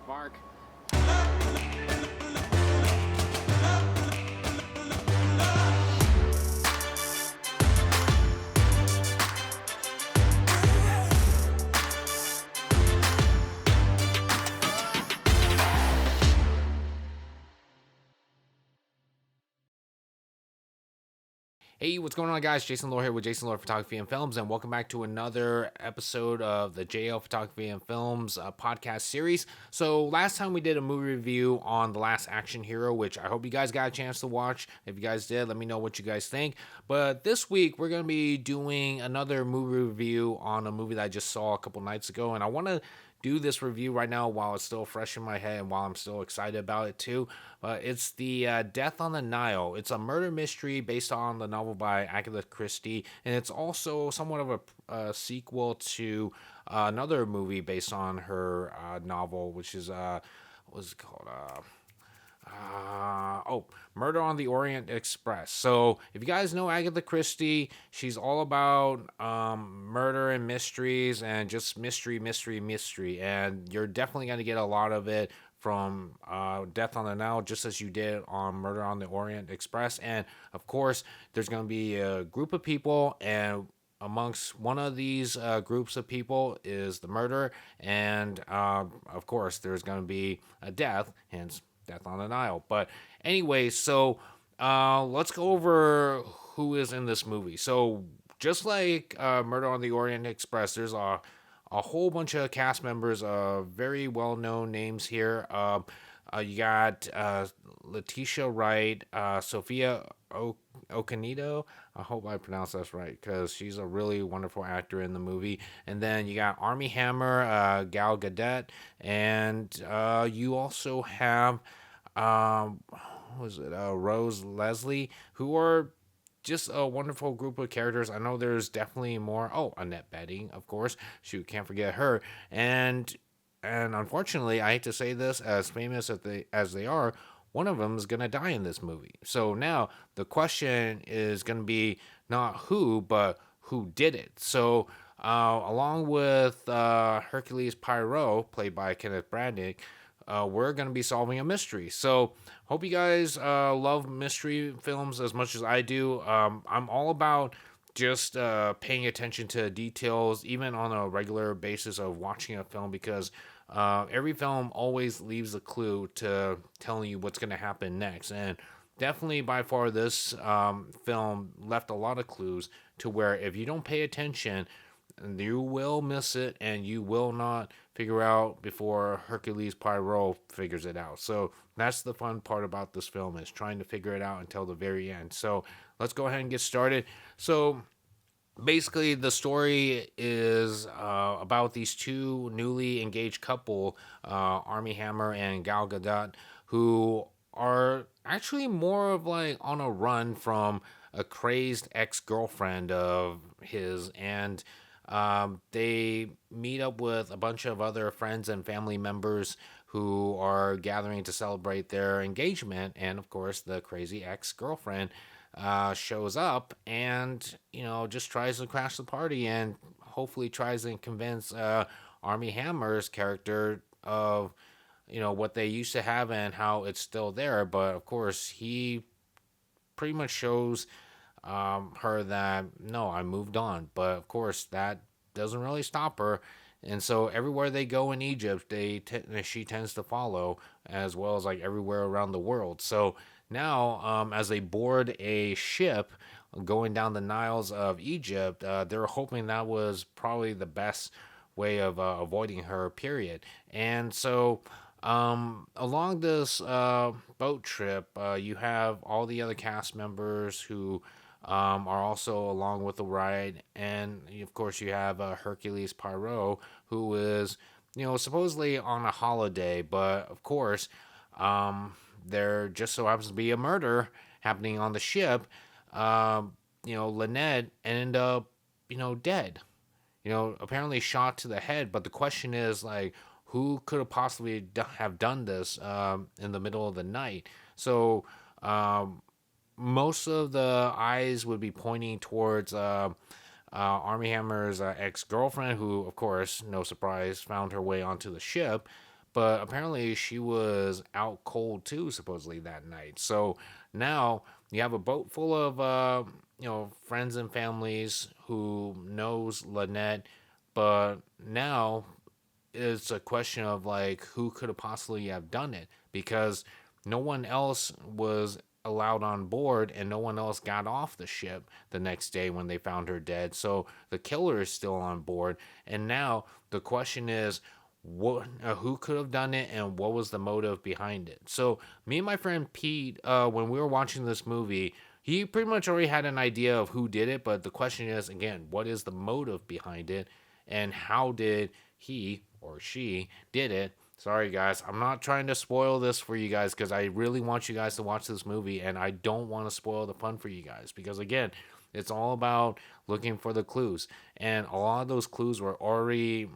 Mark. Hey, what's going on, guys? Jason Lore here with Jason Lore Photography and Films, and welcome back to another episode of the JL Photography and Films podcast series. So, last time we did a movie review on The Last Action Hero, which I hope you guys got a chance to watch. If you guys did, let me know what you guys think. But this week, we're going to be doing another movie review on a movie that I just saw a couple nights ago, and I want to do this review right now while it's still fresh in my head and while I'm still excited about it too. It's the Death on the Nile. It's a murder mystery based on the novel by Agatha Christy, and it's also somewhat of a sequel to another movie based on her novel, which is what was it called? Murder on the Orient Express. So, if you guys know Agatha Christie, she's all about murder and mysteries and just mystery. And you're definitely going to get a lot of it from Death on the Nile, just as you did on Murder on the Orient Express. And, of course, there's going to be a group of people, and amongst one of these groups of people is the murder, and of course there's going to be a death, hence Death on the Nile. But anyway, so let's go over who is in this movie. So just like Murder on the Orient Express, there's a whole bunch of cast members of very well-known names here. You got Letitia Wright, Sophia Okonedo. I hope I pronounced that right because she's a really wonderful actor in the movie. And then you got Armie Hammer, Gal Gadot, and you also have Rose Leslie, who are just a wonderful group of characters. I know there's definitely more. Oh, Annette Bening, of course. Shoot, can't forget her. And unfortunately, I hate to say this, as famous as they are, one of them is going to die in this movie. So now the question is going to be not who, but who did it. So along with Hercules Poirot, played by Kenneth Branagh, we're going to be solving a mystery. So hope you guys love mystery films as much as I do. I'm all about just paying attention to details, even on a regular basis of watching a film, because every film always leaves a clue to telling you what's going to happen next. And definitely by far this film left a lot of clues to where if you don't pay attention, you will miss it and you will not figure out before Hercules Poirot figures it out. So that's the fun part about this film, is trying to figure it out until the very end. So let's go ahead and get started. So basically the story is about these two newly engaged couple, Armie Hammer and Gal Gadot, who are actually more of like on a run from a crazed ex-girlfriend of his, and they meet up with a bunch of other friends and family members who are gathering to celebrate their engagement. And of course, the crazy ex-girlfriend shows up and, just tries to crash the party and hopefully tries to convince Armie Hammer's character of, what they used to have and how it's still there. But of course, he pretty much shows her that no, I moved on. But of course, that doesn't really stop her, and so everywhere they go in Egypt, she tends to follow, as well as like everywhere around the world. So now, as they board a ship going down the Niles of Egypt, they're hoping that was probably the best way of avoiding her. Period. And so along this boat trip, you have all the other cast members who are also along with the ride, and of course you have Hercules Poirot, who is, supposedly on a holiday, but of course, there just so happens to be a murder happening on the ship. Lynette ended up, dead. Apparently shot to the head, but the question is, like, who could have possibly have done this in the middle of the night? So most of the eyes would be pointing towards Armie Hammer's ex-girlfriend, who, of course, no surprise, found her way onto the ship. but apparently she was out cold too, supposedly that night. So now you have a boat full of friends and families who knows Lynette, but now it's a question of like who could have possibly have done it because no one else was allowed on board and no one else got off the ship the next day when they found her dead. So the killer is still on board, and now the question is what who could have done it and what was the motive behind it. So me and my friend Pete, when we were watching this movie, he pretty much already had an idea of who did it, but the question is again, what is the motive behind it and how did he or she did it. Sorry, guys. I'm not trying to spoil this for you guys because I really want you guys to watch this movie and I don't want to spoil the fun for you guys because, again, it's all about looking for the clues. And a lot of those clues were already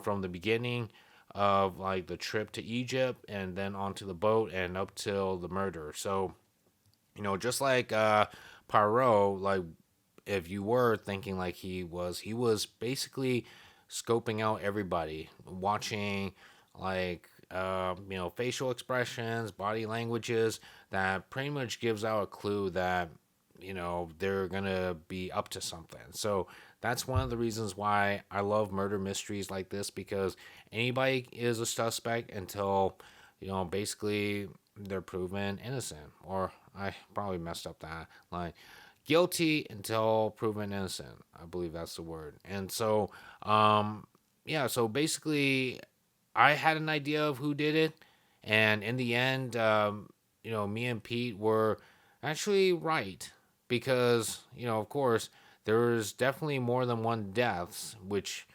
from the beginning of like the trip to Egypt and then onto the boat and up till the murder. So, just like Poirot, like if you were thinking like he was basically scoping out everybody, watching like facial expressions, body languages that pretty much gives out a clue that they're gonna be up to something. So that's one of the reasons why I love murder mysteries like this because anybody is a suspect until basically they're proven innocent. Or I probably messed up that line. Guilty until proven innocent. I believe that's the word. And so, yeah, so basically, I had an idea of who did it. And in the end, me and Pete were actually right. Because, of course, there was definitely more than one deaths, which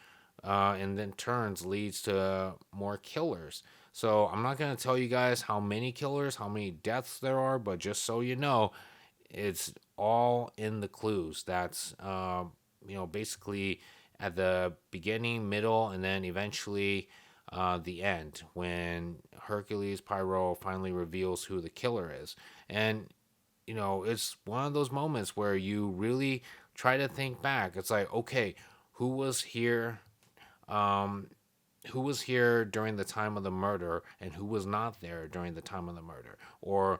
and then turns leads to more killers. So I'm not going to tell you guys how many killers, how many deaths there are, but just so you know, it's all in the clues. That's basically at the beginning, middle, and then eventually the end when Hercules Pyro finally reveals who the killer is. And it's one of those moments where you really try to think back. It's like, okay, who was here? Um, who was here during the time of the murder and who was not there during the time of the murder? Or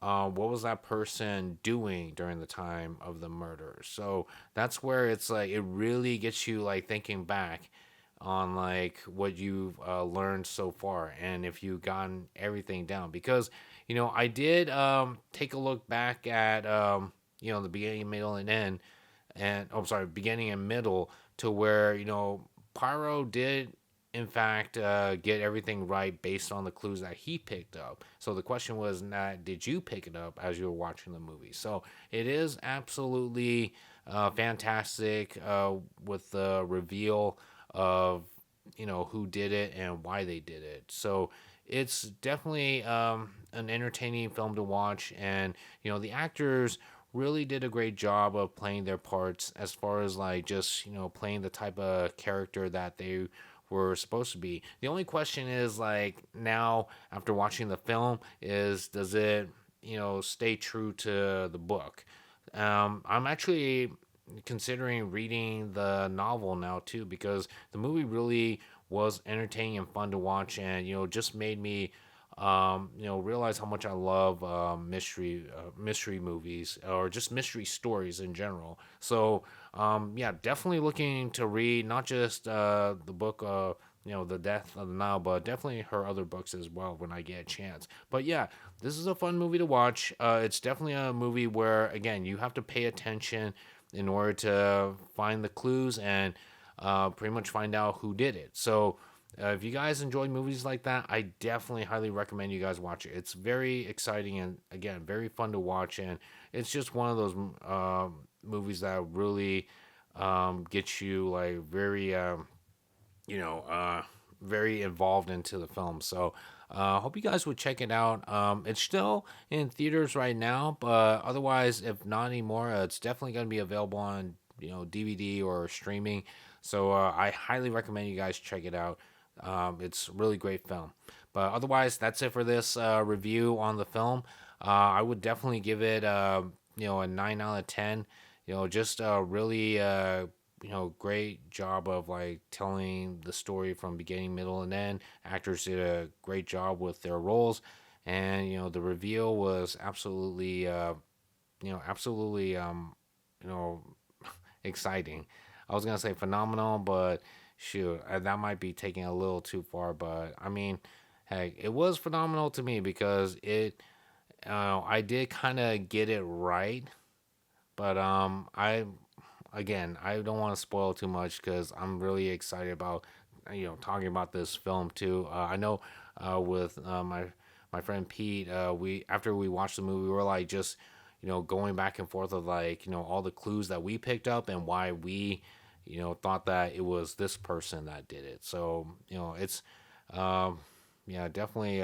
what was that person doing during the time of the murder? So that's where it's like it really gets you like thinking back on like what you've learned so far and if you've gotten everything down because I did take a look back at the beginning, middle, and end, and oh, I'm sorry, beginning and middle to where Pyro did in fact get everything right based on the clues that he picked up. So the question was not did you pick it up as you were watching the movie. So it is absolutely fantastic with the reveal of who did it and why they did it. So it's definitely an entertaining film to watch, and the actors really did a great job of playing their parts as far as like just playing the type of character that they were supposed to be. The only question is like now after watching the film is does it stay true to the book. I'm actually considering reading the novel now too because the movie really was entertaining and fun to watch and just made me realize how much I love mystery movies or just mystery stories in general. So yeah, definitely looking to read not just the book the Death of the Nile, but definitely her other books as well when I get a chance. But yeah, this is a fun movie to watch. It's definitely a movie where again you have to pay attention in order to find the clues and pretty much find out who did it. So if you guys enjoy movies like that, I definitely highly recommend you guys watch it. It's very exciting and again very fun to watch, and it's just one of those movies that really gets you like very you know very involved into the film. So hope you guys would check it out. It's still in theaters right now, but otherwise, if not anymore, it's definitely going to be available on DVD or streaming. So I highly recommend you guys check it out. It's a really great film. But otherwise, that's it for this review on the film. I would definitely give it a 9 out of 10. Just really great job of like telling the story from beginning, middle, and end. Actors did a great job with their roles, and the reveal was absolutely you know exciting. I was gonna say phenomenal, but shoot, that might be taking a little too far. But I mean, heck, it was phenomenal to me because I did kind of get it right, but I don't want to spoil too much because I'm really excited about talking about this film too. I know with my friend Pete, we after we watched the movie, we were like just going back and forth of like all the clues that we picked up and why we thought that it was this person that did it. So it's um, yeah, definitely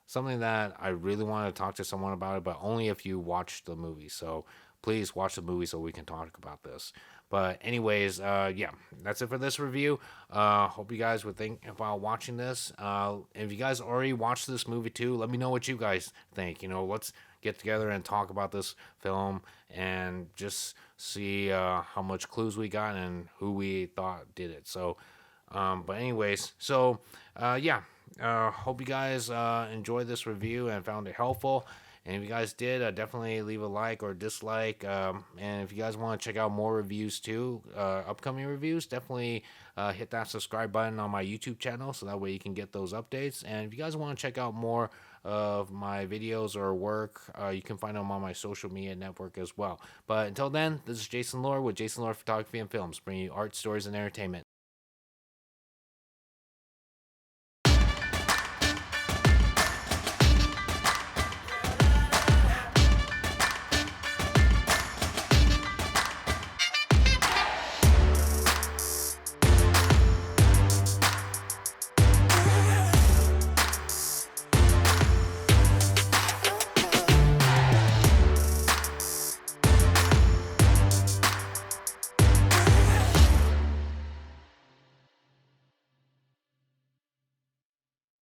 something that I really want to talk to someone about it, but only if you watch the movie. So please watch the movie so we can talk about this. But anyways, yeah, that's it for this review. Hope you guys would think about watching this. If you guys already watched this movie too, let me know what you guys think. Let's get together and talk about this film and just see how much clues we got and who we thought did it. So, but anyways, so yeah, hope you guys enjoyed this review and found it helpful. And if you guys did, definitely leave a like or dislike. And if you guys want to check out more reviews too, upcoming reviews, definitely hit that subscribe button on my YouTube channel so that way you can get those updates. And if you guys want to check out more of my videos or work, you can find them on my social media network as well. But until then, this is Jason Lore with Jason Lore Photography and Films, bringing you art, stories, and entertainment.